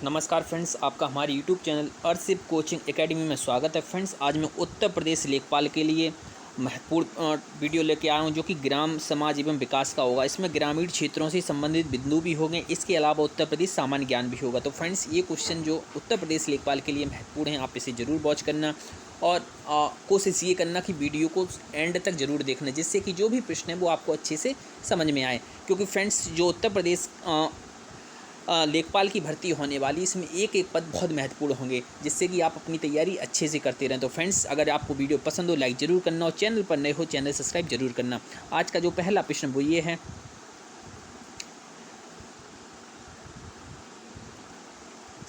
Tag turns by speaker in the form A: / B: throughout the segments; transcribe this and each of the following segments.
A: नमस्कार फ्रेंड्स, आपका हमारे यूट्यूब चैनल अर्शिप कोचिंग एकेडमी में स्वागत है। फ्रेंड्स, आज मैं उत्तर प्रदेश लेखपाल के लिए महत्वपूर्ण वीडियो लेके आया हूं, जो कि ग्राम समाज एवं विकास का होगा। इसमें ग्रामीण क्षेत्रों से संबंधित बिंदु भी होंगे, इसके अलावा उत्तर प्रदेश सामान्य ज्ञान भी होगा। तो फ्रेंड्स, ये क्वेश्चन जो उत्तर प्रदेश लेखपाल के लिए महत्वपूर्ण है, आप इसे ज़रूर वॉच करना और कोशिश ये करना कि वीडियो को एंड तक ज़रूर देखना, जिससे कि जो भी प्रश्न है वो आपको अच्छे से समझ में आए। क्योंकि फ्रेंड्स, जो उत्तर प्रदेश लेखपाल की भर्ती होने वाली, इसमें एक एक पद बहुत महत्वपूर्ण होंगे, जिससे कि आप अपनी तैयारी अच्छे से करते रहें। तो फ्रेंड्स, अगर आपको वीडियो पसंद हो, लाइक ज़रूर करना और चैनल पर नए हो चैनल सब्सक्राइब जरूर करना। आज का जो पहला प्रश्न वो ये है,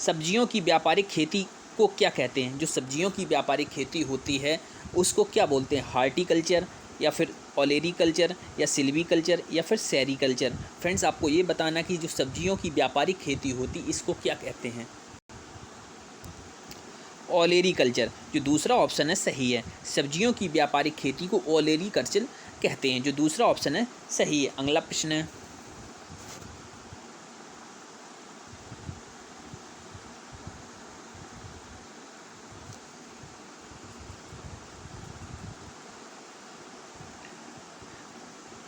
A: सब्जियों की व्यापारिक खेती को क्या कहते हैं? जो सब्जियों की व्यापारिक खेती होती है उसको क्या बोलते हैं? हार्टिकल्चर, या फिर ओलेरीकल्चर, या सिल्वीकल्चर, या फिर सेरीकल्चर? फ्रेंड्स, आपको ये बताना कि जो सब्जियों की व्यापारिक खेती होती इसको क्या कहते हैं? ओलेरीकल्चर। जो दूसरा ऑप्शन है सही है, सब्जियों की व्यापारिक खेती को ओलेरीकल्चर कहते हैं। जो दूसरा ऑप्शन है सही है। अगला प्रश्न है,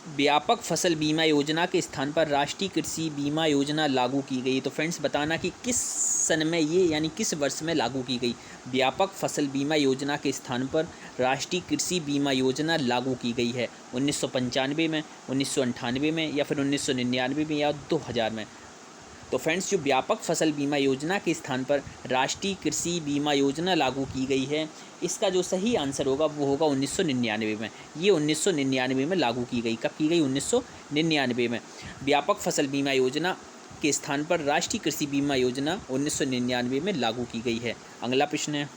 A: व्यापक फसल बीमा योजना के स्थान पर राष्ट्रीय कृषि बीमा योजना लागू की गई। तो फ्रेंड्स, बताना कि किस सन में ये, यानी किस वर्ष में लागू की गई। व्यापक फसल बीमा योजना के स्थान पर राष्ट्रीय कृषि बीमा योजना लागू की गई है। 1995 में, 1998 में, या फिर 1999 में, या 2000 में? तो फ्रेंड्स, जो व्यापक फसल बीमा योजना के स्थान पर राष्ट्रीय कृषि बीमा योजना लागू की गई है, इसका जो सही आंसर होगा वो होगा 1999 में। ये 1999 में लागू की गई। कब की गई? 1999 में। व्यापक फसल बीमा योजना के स्थान पर राष्ट्रीय कृषि बीमा योजना 1999 में लागू की गई है। अगला प्रश्न है,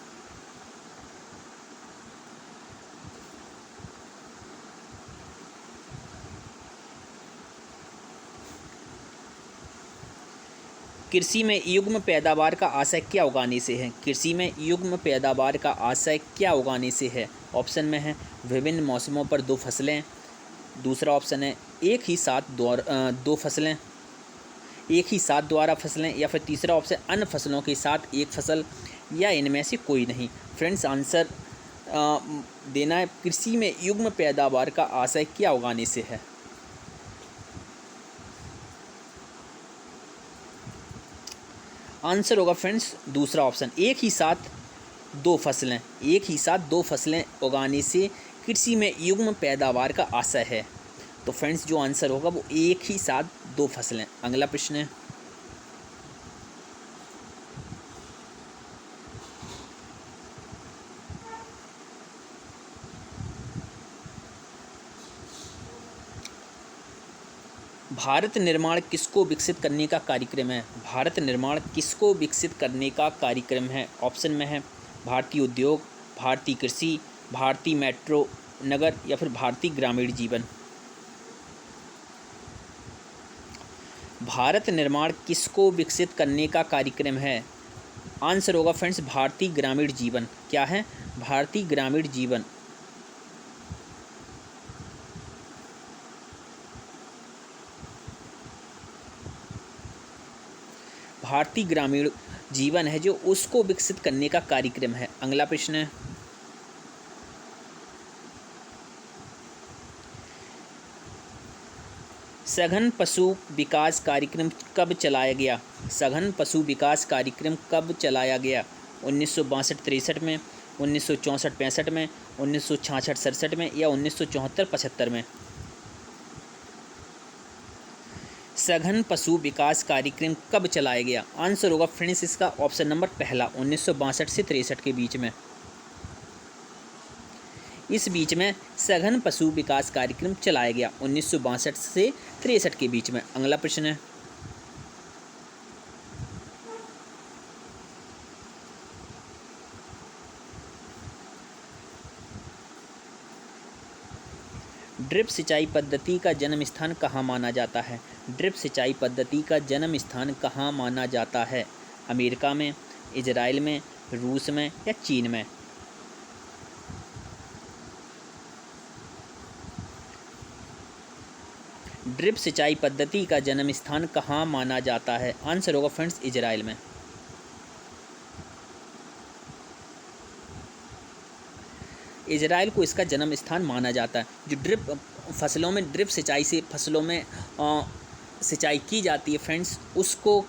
A: कृषि में युग्म पैदावार का आशय क्या उगाने से है? कृषि में युग्म पैदावार का आशय क्या उगाने से है? ऑप्शन में है विभिन्न मौसमों पर दो फसलें, दूसरा ऑप्शन है एक ही साथ दो फसलें, एक ही साथ द्वारा फसलें, या फिर तीसरा ऑप्शन अन्य फसलों के साथ एक फसल, या इनमें से कोई नहीं। फ्रेंड्स, आंसर देना है, कृषि में युग्म पैदावार का आशय क्या उगाने से है। आंसर होगा फ्रेंड्स दूसरा ऑप्शन, एक ही साथ दो फसलें। एक ही साथ दो फसलें उगाने से कृषि में युग्म पैदावार का आशय है। तो फ्रेंड्स, जो आंसर होगा वो एक ही साथ दो फसलें। अगला प्रश्न है, भारत निर्माण किसको विकसित करने का कार्यक्रम है? भारत निर्माण किसको विकसित करने का कार्यक्रम है? ऑप्शन में है भारतीय उद्योग, भारतीय कृषि, भारतीय मेट्रो नगर, या फिर भारतीय ग्रामीण जीवन? भारत निर्माण किसको विकसित करने का कार्यक्रम है? आंसर होगा फ्रेंड्स भारतीय ग्रामीण जीवन। क्या है? भारतीय ग्रामीण जीवन। भारतीय ग्रामीण जीवन है जो उसको विकसित करने का कार्यक्रम है। अगला प्रश्न है, सघन पशु विकास कार्यक्रम कब चलाया गया? सघन पशु विकास कार्यक्रम कब चलाया गया? 1962-63 में, 1964-65 में, 1966-67 में, या 1974-75 में? सघन पशु विकास कार्यक्रम कब चलाया गया? आंसर होगा फ्रेंड्स इसका ऑप्शन नंबर पहला, 1962 से 63 के बीच में। इस बीच में सघन पशु विकास कार्यक्रम चलाया गया, 1962 से 63 के बीच में। अगला प्रश्न है, ड्रिप सिंचाई पद्धति का जन्म स्थान कहाँ माना जाता है? ड्रिप सिंचाई पद्धति का जन्म स्थान कहाँ माना जाता है? अमेरिका में, इजराइल में, रूस में, या चीन में? ड्रिप सिंचाई पद्धति का जन्म स्थान कहाँ माना जाता है? आंसर होगा फ्रेंड्स इजराइल में। इजराइल को इसका जन्म स्थान माना जाता है। जो ड्रिप फसलों में ड्रिप सिंचाई से फसलों में सिंचाई की जाती है फ्रेंड्स, उसको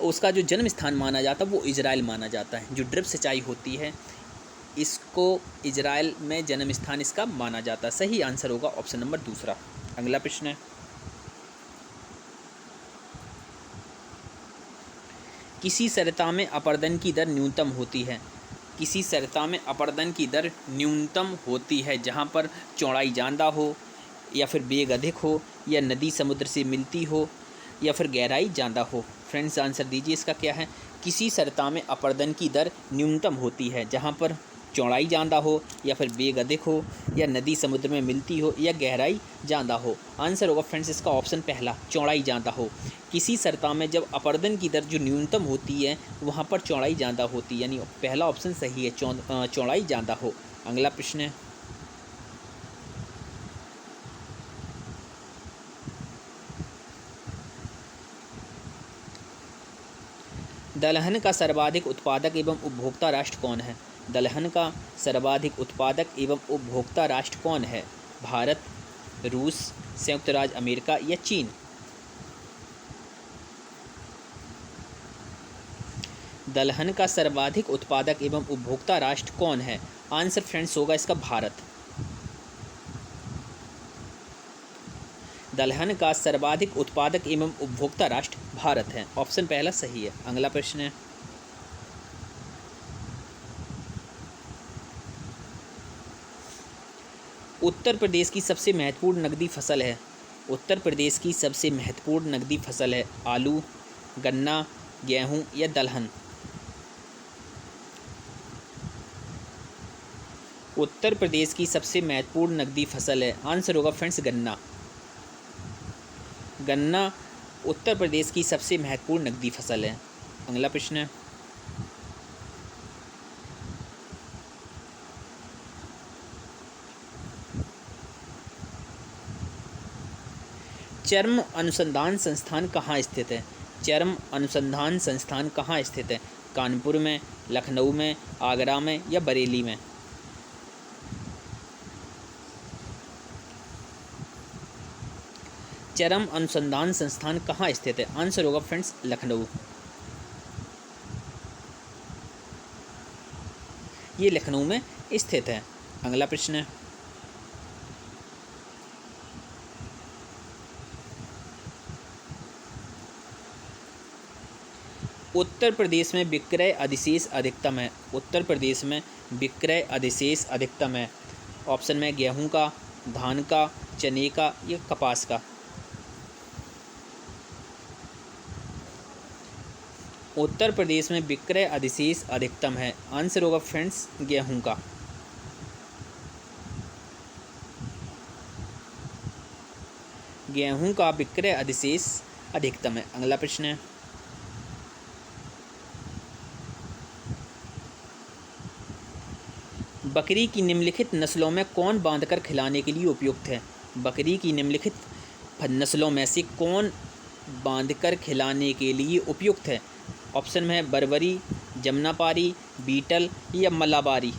A: उसका जो जन्म स्थान माना जाता है वो इजराइल माना जाता है। जो ड्रिप सिंचाई होती है इसको इजराइल में जन्म स्थान इसका माना जाता है। सही आंसर होगा ऑप्शन नंबर दूसरा। अगला प्रश्न है, किसी सरिता में अपरदन की दर न्यूनतम होती है। किसी सरिता में अपरदन की दर न्यूनतम होती है जहाँ पर चौड़ाई ज़्यादा हो, या फिर वेग अधिक हो, या नदी समुद्र से मिलती हो, या फिर गहराई ज़्यादा हो। फ्रेंड्स आंसर दीजिए इसका क्या है। किसी सरिता में अपरदन की दर न्यूनतम होती है जहाँ पर चौड़ाई ज़्यादा हो, या फिर वेग अधिक हो, या नदी समुद्र में मिलती हो, या गहराई ज़्यादा हो। आंसर होगा फ्रेंड्स इसका ऑप्शन पहला, चौड़ाई ज़्यादा हो। किसी सरिता में जब अपरदन की दर जो न्यूनतम होती है वहाँ पर चौड़ाई ज़्यादा होती है, यानी पहला ऑप्शन सही है, चौड़ाई ज़्यादा हो। अगला प्रश्न है, दलहन का सर्वाधिक उत्पादक एवं उपभोक्ता राष्ट्र कौन है। दलहन का सर्वाधिक उत्पादक एवं उपभोक्ता राष्ट्र कौन है। भारत, रूस, संयुक्त राज्य अमेरिका या चीन। दलहन का सर्वाधिक उत्पादक एवं उपभोक्ता राष्ट्र कौन है। आंसर फ्रेंड्स होगा इसका भारत। दलहन का सर्वाधिक उत्पादक एवं उपभोक्ता राष्ट्र भारत है। ऑप्शन पहला सही है। अगला प्रश्न है, उत्तर प्रदेश की सबसे महत्वपूर्ण नकदी फसल है। उत्तर प्रदेश की सबसे महत्वपूर्ण नकदी फसल है आलू, गन्ना, गेहूं या दलहन। उत्तर प्रदेश की सबसे महत्वपूर्ण नकदी फसल है। आंसर होगा फ्रेंड्स गन्ना। गन्ना उत्तर प्रदेश की सबसे महत्वपूर्ण नकदी फसल है। अगला प्रश्न है, चर्म अनुसंधान संस्थान कहाँ स्थित है। चर्म अनुसंधान संस्थान कहाँ स्थित है। कानपुर में, लखनऊ में, आगरा में या बरेली में। चर्म अनुसंधान संस्थान कहाँ स्थित है। आंसर होगा फ्रेंड्स लखनऊ। ये लखनऊ में स्थित है। अगला प्रश्न है, उत्तर प्रदेश में विक्रय अधिशेष अधिकतम है। उत्तर प्रदेश में विक्रय अधिशेष अधिकतम है। ऑप्शन में गेहूं का, धान का, चने का या कपास का। उत्तर प्रदेश में विक्रय अधिशेष अधिकतम है। आंसर होगा फ्रेंड्स गेहूं का। गेहूं का विक्रय अधिशेष अधिकतम है। अगला प्रश्न है, बकरी की निम्नलिखित नस्लों में कौन बांधकर खिलाने के लिए उपयुक्त है। बकरी की निम्नलिखित नस्लों में से कौन बांधकर खिलाने के लिए उपयुक्त है। ऑप्शन में है बर्बरी, जमुनापारी, बीटल या मलाबारी।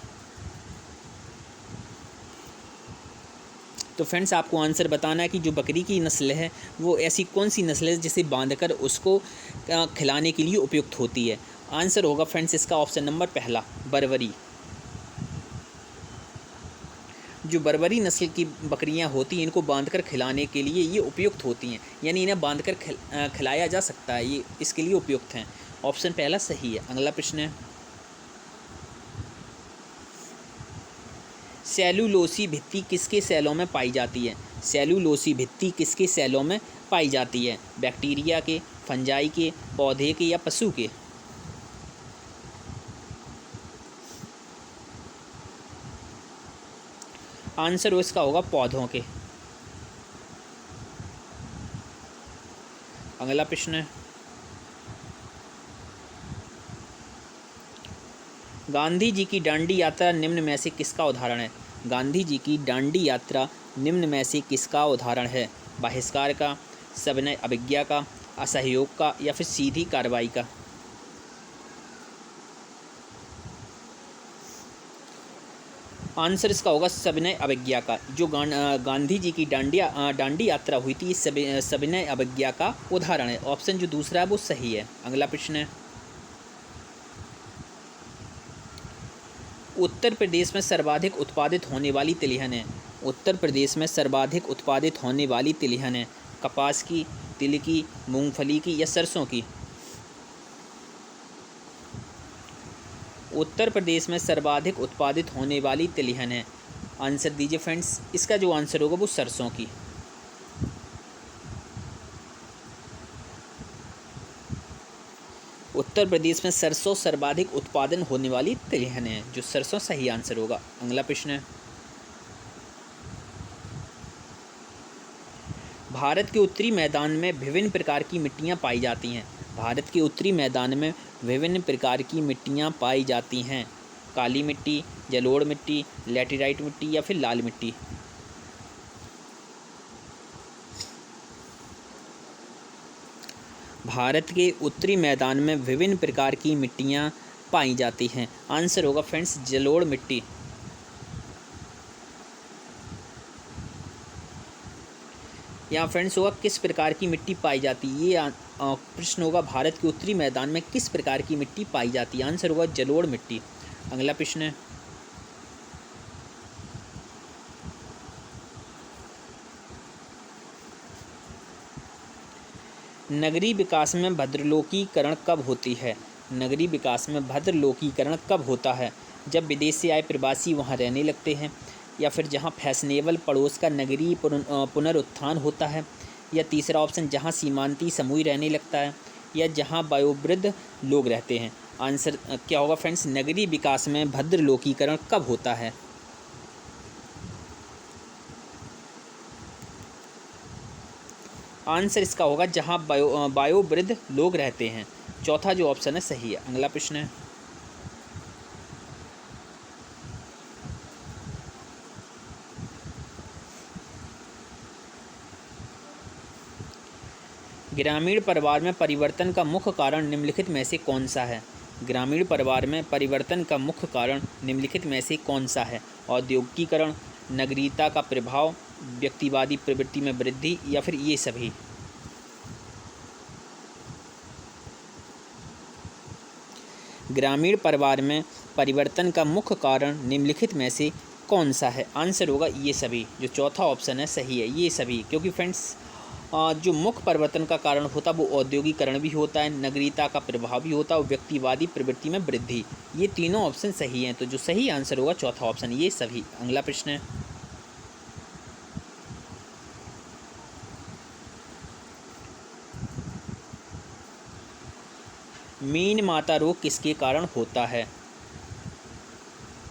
A: तो फ्रेंड्स आपको आंसर बताना है कि जो बकरी की नस्ल है वो ऐसी कौन सी नस्ल है जिसे बांधकर उसको खिलाने के लिए उपयुक्त होती है। आंसर होगा फ्रेंड्स इसका ऑप्शन नंबर पहला, बर्बरी। जो बर्बरी नस्ल की बकरियां होती हैं इनको बांधकर खिलाने के लिए ये उपयुक्त होती हैं, यानी इन्हें बांधकर खिलाया जा सकता है, ये इसके लिए उपयुक्त हैं। ऑप्शन पहला सही है। अगला प्रश्न है, सेलुलोसी भित्ति किसके सेलों में पाई जाती है। सेलुलोसी भित्ति किसके सेलों में पाई जाती है। बैक्टीरिया के, फंजाई के, पौधे के या पशु के। आंसर इसका होगा पौधों के। अगला प्रश्न है, गांधी जी की दांडी यात्रा निम्न में से किसका उदाहरण है। गांधी जी की दांडी यात्रा निम्न में से किसका उदाहरण है। बहिष्कार का, सविनय अवज्ञा का, असहयोग का या फिर सीधी कार्रवाई का। आंसर इसका होगा सविनय अवज्ञा का। जो गांधी जी की दांडी यात्रा हुई थी, सविनय अवज्ञा का उदाहरण है। ऑप्शन जो दूसरा है वो सही है। अगला प्रश्न है, उत्तर प्रदेश में सर्वाधिक उत्पादित होने वाली तिलहन है। उत्तर प्रदेश में सर्वाधिक उत्पादित होने वाली तिलहन है। कपास की, तिल की, मूंगफली की या सरसों की? उत्तर प्रदेश में सर्वाधिक उत्पादित होने वाली तिलहन है। आंसर दीजिए फ्रेंड्स। इसका जो आंसर होगा वो सरसों की। उत्तर प्रदेश में सरसों सर्वाधिक उत्पादन होने वाली तिलहन है, जो सरसों सही आंसर होगा। अगला प्रश्न है, भारत के उत्तरी मैदान में विभिन्न प्रकार की मिट्टियाँ पाई जाती हैं। भारत के उत्तरी मैदान में विभिन्न प्रकार की मिट्टियाँ पाई जाती हैं। काली मिट्टी, जलोढ़ मिट्टी, लैटेराइट मिट्टी या फिर लाल मिट्टी? भारत के उत्तरी मैदान में विभिन्न प्रकार की मिट्टियाँ पाई जाती हैं। आंसर होगा फ्रेंड्स जलोढ़ मिट्टी। यहाँ फ्रेंड्स होगा किस प्रकार की मिट्टी पाई जाती है। ये प्रश्न होगा भारत के उत्तरी मैदान में किस प्रकार की मिट्टी पाई जाती है। आंसर होगा जलोढ़ मिट्टी। अगला प्रश्न है, नगरीय विकास में भद्रलोकीकरण कब होती है? नगरीय विकास में भद्रलोकीकरण कब होता है? जब विदेश से आए प्रवासी वहाँ रहने लगते हैं, या फिर जहाँ फैशनेबल पड़ोस का नगरीय पुनरुत्थान होता है, या तीसरा ऑप्शन जहाँ सीमांती समूह रहने लगता है, या जहाँ वयोवृद्ध लोग रहते हैं? आंसर क्या होगा फ्रेंड्स? नगरीय विकास में भद्रलोकीकरण कब होता है? आंसर इसका होगा जहाँ वयोवृद्ध लोग रहते हैं। चौथा जो ऑप्शन है सही है। अगला प्रश्न है, ग्रामीण परिवार में परिवर्तन का मुख्य कारण निम्नलिखित में से कौन सा है? ग्रामीण परिवार में परिवर्तन का मुख्य कारण निम्नलिखित में से कौन सा है? औद्योगिकीकरण, नगरीयता का प्रभाव, व्यक्तिवादी प्रवृत्ति में वृद्धि या फिर ये सभी? ग्रामीण परिवार में परिवर्तन का मुख्य कारण निम्नलिखित में से कौन सा है? आंसर होगा ये सभी। जो चौथा ऑप्शन है सही है, ये सभी। क्योंकि फ्रेंड्स जो मुख्य परिवर्तन का कारण होता है वो औद्योगिकरण भी होता है, नगरीयता का प्रभाव भी होता है और व्यक्तिवादी प्रवृत्ति में वृद्धि। ये तीनों ऑप्शन सही हैं, तो जो सही आंसर होगा चौथा ऑप्शन, ये सभी। अगला प्रश्न है, मीन माता रोग किसके कारण होता है?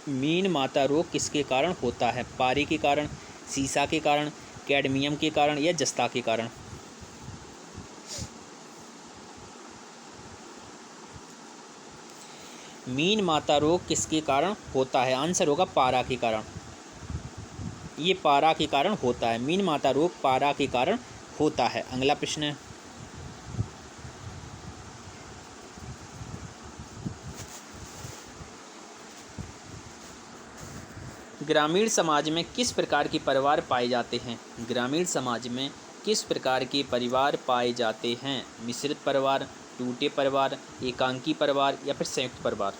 A: मीन माता रोग किसके कारण होता है? पारे के कारण, सीसा के कारण, कैडमियम के कारण या जस्ता के कारण? मीन माता रोग किसके कारण होता है? आंसर होगा पारा के कारण। ये पारा के कारण होता है। मीन माता रोग पारा के कारण होता है। अगला प्रश्न है, ग्रामीण समाज में किस प्रकार के परिवार पाए जाते हैं? ग्रामीण समाज में किस प्रकार के परिवार पाए जाते हैं? मिश्रित परिवार, टूटे परिवार, एकांकी परिवार या फिर संयुक्त परिवार?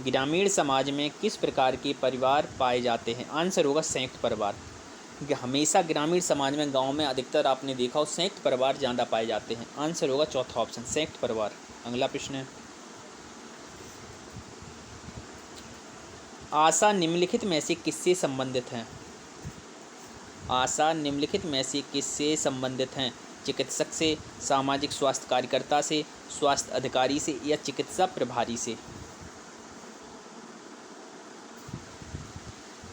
A: ग्रामीण समाज में किस प्रकार के परिवार पाए जाते हैं? आंसर होगा संयुक्त परिवार। क्योंकि हमेशा ग्रामीण समाज में, गांव में अधिकतर आपने देखा हो संयुक्त परिवार ज़्यादा पाए जाते हैं। आंसर होगा चौथा ऑप्शन, संयुक्त परिवार। अगला प्रश्न है, आशा निम्नलिखित में से किससे संबंधित हैं? आशा निम्नलिखित में से किससे संबंधित हैं? चिकित्सक से, सामाजिक स्वास्थ्य कार्यकर्ता से, स्वास्थ्य अधिकारी से या चिकित्सा प्रभारी से?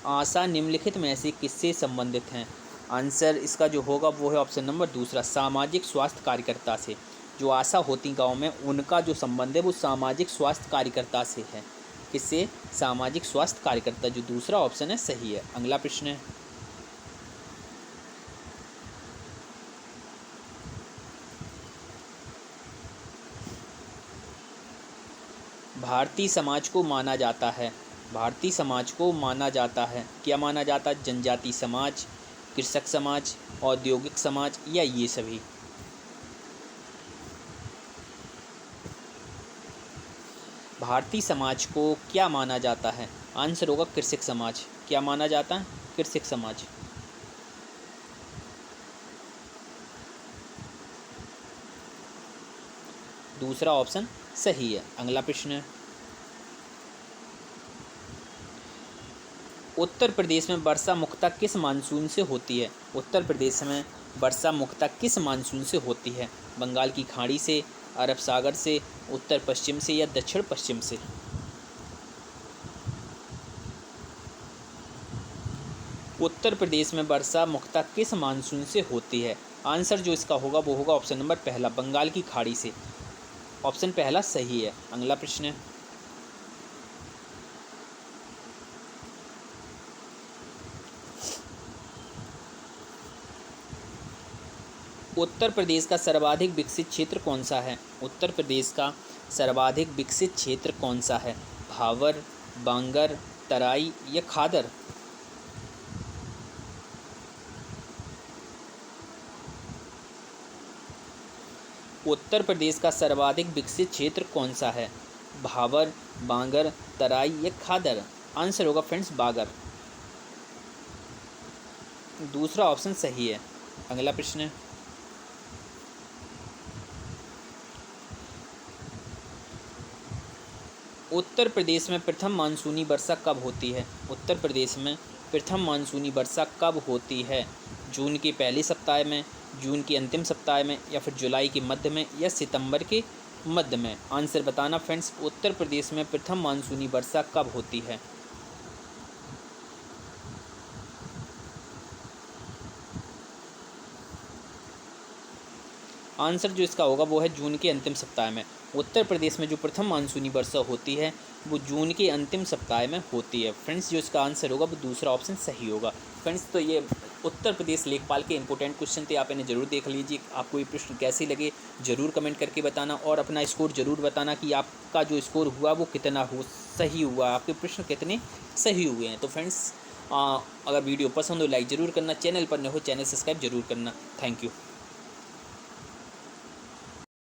A: आशा निम्नलिखित में से किससे संबंधित हैं? आंसर इसका जो होगा वो है ऑप्शन नंबर दूसरा, सामाजिक स्वास्थ्य कार्यकर्ता से। जो आशा होती गांव में, उनका जो संबंध है वो सामाजिक स्वास्थ्य कार्यकर्ता से है। किससे? सामाजिक स्वास्थ्य कार्यकर्ता। जो दूसरा ऑप्शन है सही है। अगला प्रश्न है, भारतीय समाज को माना जाता है, भारतीय समाज को माना जाता है, क्या माना जाता है? जनजाति समाज, कृषक समाज, औद्योगिक समाज या ये सभी? भारतीय समाज को क्या माना जाता है? आंसर होगा कृषक समाज। क्या माना जाता है? कृषक समाज। दूसरा ऑप्शन सही है। अगला प्रश्न है, उत्तर प्रदेश में वर्षा मुख्यतः किस मानसून से होती है? उत्तर प्रदेश में वर्षा मुख्यतः किस मानसून से होती है? बंगाल की खाड़ी से, अरब सागर से, उत्तर पश्चिम से या दक्षिण पश्चिम से? उत्तर प्रदेश में वर्षा मुख्यतः किस मानसून से होती है? आंसर जो इसका होगा वो होगा ऑप्शन नंबर पहला, बंगाल की खाड़ी से। ऑप्शन पहला सही है। अगला प्रश्न है, उत्तर प्रदेश का सर्वाधिक विकसित क्षेत्र कौन सा है? उत्तर प्रदेश का सर्वाधिक विकसित क्षेत्र कौन सा है? भावर, बांगर, तराई या खादर? उत्तर प्रदेश का सर्वाधिक विकसित क्षेत्र कौन सा है? भावर, बांगर, तराई या खादर? आंसर होगा फ्रेंड्स बागर। दूसरा ऑप्शन सही है। अगला प्रश्न है, उत्तर प्रदेश में प्रथम मानसूनी वर्षा कब होती है? उत्तर प्रदेश में प्रथम मानसूनी वर्षा कब होती है? जून के पहले सप्ताह में, जून के अंतिम सप्ताह में या फिर जुलाई के मध्य में या सितंबर के मध्य में? आंसर बताना फ्रेंड्स, उत्तर प्रदेश में प्रथम मानसूनी वर्षा कब होती है? आंसर जो इसका होगा वो है जून के अंतिम सप्ताह में। उत्तर प्रदेश में जो प्रथम मानसूनी वर्षा होती है वो जून के अंतिम सप्ताह में होती है। फ्रेंड्स जो इसका आंसर होगा वो दूसरा ऑप्शन सही होगा। फ्रेंड्स तो ये उत्तर प्रदेश लेखपाल के इंपॉर्टेंट क्वेश्चन थे, आप इन्हें जरूर देख लीजिए। आपको ये प्रश्न कैसे लगे ज़रूर कमेंट करके बताना और अपना स्कोर ज़रूर बताना कि आपका जो स्कोर हुआ वो कितना सही हुआ, आपके प्रश्न कितने सही हुए हैं। तो फ्रेंड्स अगर वीडियो पसंद हो लाइक ज़रूर करना, चैनल पर न हो चैनल सब्सक्राइब जरूर करना। Thank you.